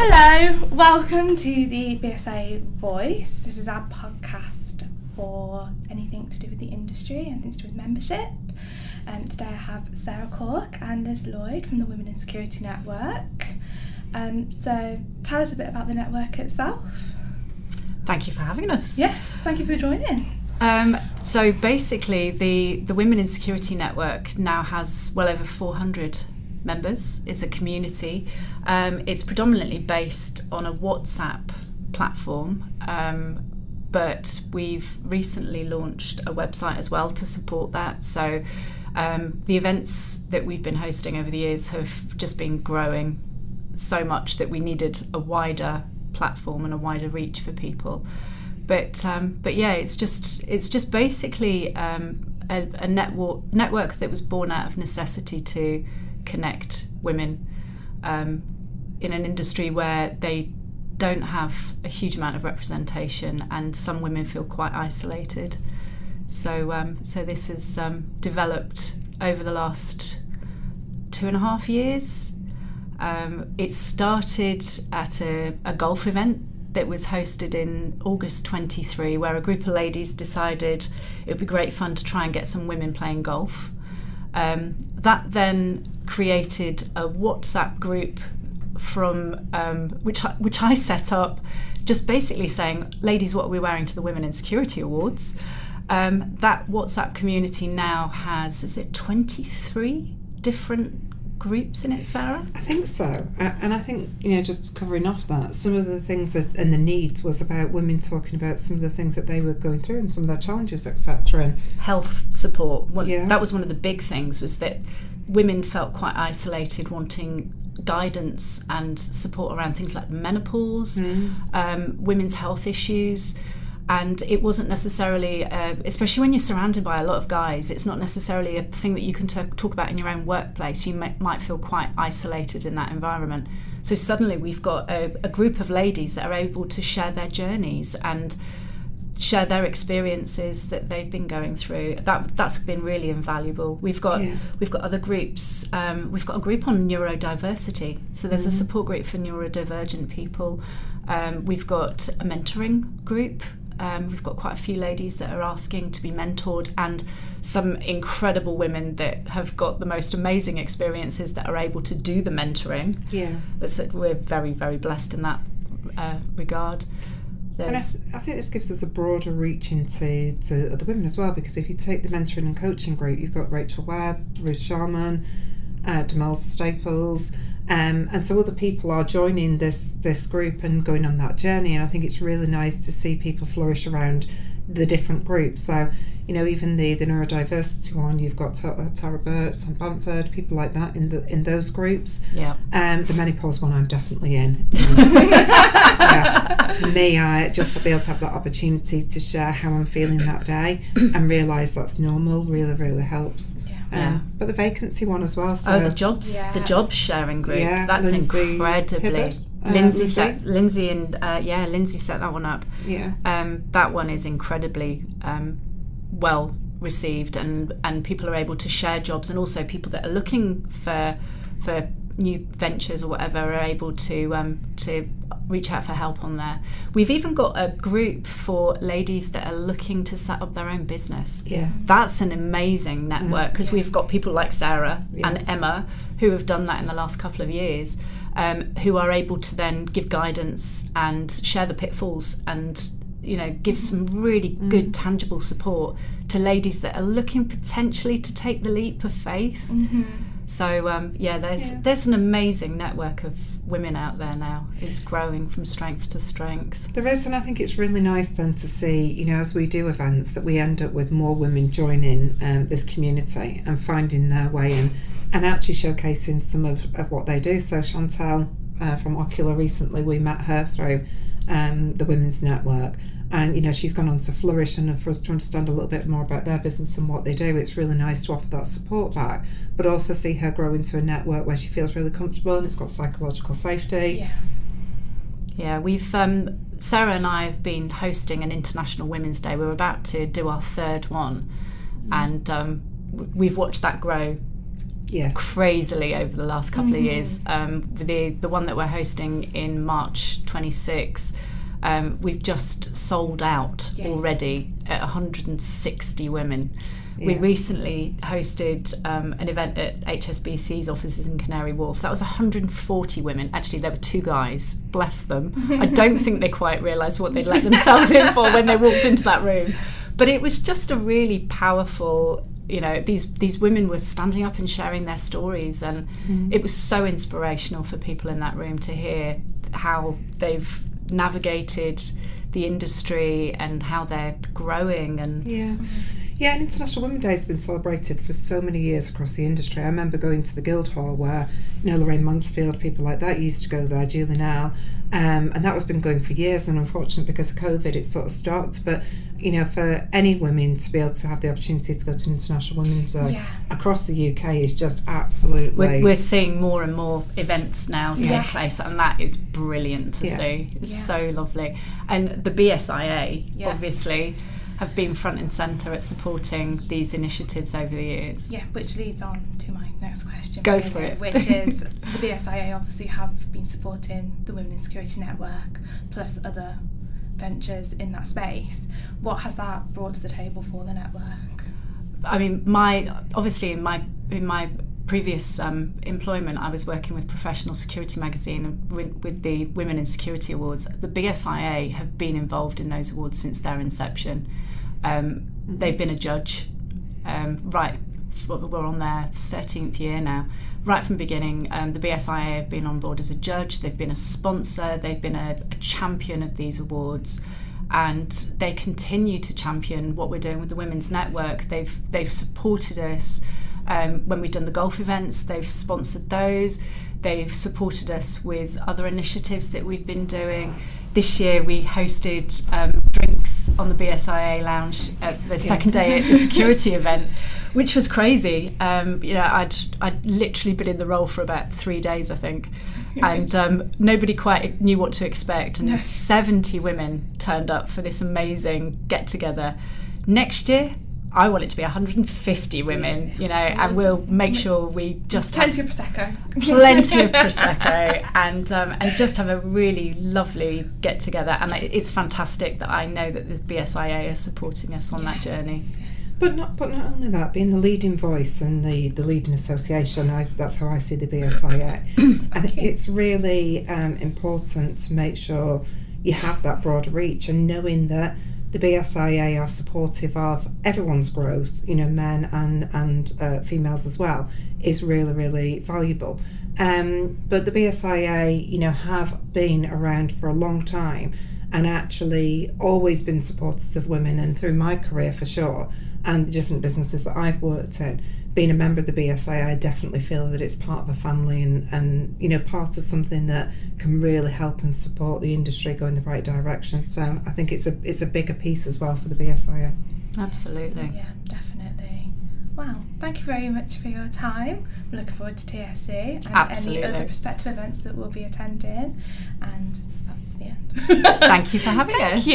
Hello, welcome to the BSIA Voice. This is our podcast for anything to do with the industry, anything to do with membership. Today I have Sarah Cork and there's Lloyd from the Women in Security Network. So tell us a bit about the network itself. Thank you for having us. Yes, thank you for joining. So basically the Women in Security Network now has well over 400 members. It's a community. It's predominantly based on a WhatsApp platform, but we've recently launched a website as well to support that. So the events that we've been hosting over the years have just been growing so much that we needed a wider platform and a wider reach for people. But yeah, it's just basically a network that was born out of necessity to connect women in an industry where they don't have a huge amount of representation, and some women feel quite isolated. So this has developed over the last 2.5 years. It started at a golf event that was hosted in August 23, where a group of ladies decided it would be great fun to try and get some women playing golf. That then created a WhatsApp group from which I set up, just basically saying, ladies, what are we wearing to the Women in Security Awards? That WhatsApp community now has, is it 23 different groups in it, Sarah? I think so. And I think, just covering off that, some of the things and the needs was about women talking about some of the things that they were going through and some of their challenges, etc. And health support. Yeah. That was one of the big things, was that women felt quite isolated, wanting guidance and support around things like menopause, women's health issues. And it wasn't necessarily, especially when you're surrounded by a lot of guys, it's not necessarily a thing that you can talk about in your own workplace. You might feel quite isolated in that environment. So suddenly we've got a group of ladies that are able to share their journeys and share their experiences that they've been going through. That's been really invaluable. We've got other groups. We've got a group on neurodiversity. So there's a support group for neurodivergent people. We've got a mentoring group. We've got quite a few ladies that are asking to be mentored, and some incredible women that have got the most amazing experiences that are able to do the mentoring. Yeah. But we're very, very blessed in that regard. And I think this gives us a broader reach into other women as well, because if you take the mentoring and coaching group, you've got Rachel Webb, Ruth Sharman, Damelza Staples, and so other people are joining this group and going on that journey. And I think it's really nice to see people flourish around the different groups. So, even the neurodiversity one, you've got Tara Burt, Sam Bamford, people like that in those groups. Yeah. The menopause one, I'm definitely in. Yeah. For me, I just to be able to have that opportunity to share how I'm feeling that day and realise that's normal really, really helps. But the vacancy one as well. So, the jobs sharing group. Yeah, that's Lindsay incredibly. Lindsay set that one up. Yeah. That one is incredibly well received, and people are able to share jobs, and also people that are looking for new ventures or whatever are able to reach out for help on there. We've even got a group for ladies that are looking to set up their own business. Yeah, that's an amazing network, because we've got people like Sarah and Emma who have done that in the last couple of years, who are able to then give guidance and share the pitfalls and give some really good tangible support to ladies that are looking potentially to take the leap of faith. So there's an amazing network of women out there now. It's growing from strength to strength. There is, and I think it's really nice then to see, as we do events, that we end up with more women joining this community and finding their way in, and actually showcasing some of what they do. So Chantal from Ocular, recently we met her through the Women's Network, and she's gone on to flourish, and for us to understand a little bit more about their business and what they do, it's really nice to offer that support back, but also see her grow into a network where she feels really comfortable and it's got psychological safety. Yeah, we've Sarah and I have been hosting an International Women's Day. We're about to do our third one, and we've watched that grow crazily over the last couple of years. The one that we're hosting in March 26, we've just sold out already at 160 women. We recently hosted an event at HSBC's offices in Canary Wharf. That was 140 women. Actually, there were 2 guys, bless them. I don't think they quite realised what they'd let themselves in for when they walked into that room. But it was just a really powerful, these women were standing up and sharing their stories, and it was so inspirational for people in that room to hear how they've navigated the industry and how they're growing. And and International Women's Day has been celebrated for so many years across the industry. I remember going to the Guildhall where, Lorraine Mansfield, people like that used to go there, Julie Nell, and that was been going for years, and unfortunately because of COVID it sort of stopped. But for any women to be able to have the opportunity to go to International Women's Day across the UK is just absolutely... We're seeing more and more events now take place, and that is brilliant to see. It's so lovely. And the BSIA, obviously, have been front and centre at supporting these initiatives over the years. Yeah, which leads on to my next question. Go for it. Which is, the BSIA obviously have been supporting the Women in Security Network, plus other ventures in that space. What has that brought to the table for the network? I mean, in my previous employment, I was working with Professional Security Magazine and with the Women in Security Awards. The BSIA have been involved in those awards since their inception. They've been a judge, we're on their 13th year now. Right from the beginning, the BSIA have been on board as a judge, they've been a sponsor, they've been a champion of these awards, and they continue to champion what we're doing with the Women's Network. They've supported us when we've done the golf events, they've sponsored those, they've supported us with other initiatives that we've been doing. This year we hosted drinks on the BSIA lounge at the second day at the security event, which was crazy. I'd literally been in the role for about 3 days, I think, and nobody quite knew what to expect, and 70 women turned up for this amazing get-together. Next year I want it to be 150 women, and we'll make sure we just plenty of Prosecco, and just have a really lovely get together. And it's fantastic that I know that the BSIA are supporting us on that journey. But not only that, being the leading voice and the leading association, that's how I see the BSIA. I think it's really important to make sure you have that broader reach, and knowing that the BSIA are supportive of everyone's growth, men and females as well, is really, really valuable. But the BSIA, have been around for a long time and actually always been supporters of women, and through my career for sure, and the different businesses that I've worked in, being a member of the BSIA, I definitely feel that it's part of a family and part of something that can really help and support the industry go in the right direction. So I think it's a bigger piece as well for the BSIA. Absolutely. Yeah, definitely. Wow, thank you very much for your time. I'm looking forward to TSC and any other prospective events that we'll be attending. And that's the end. Thank you for having us. Thank you.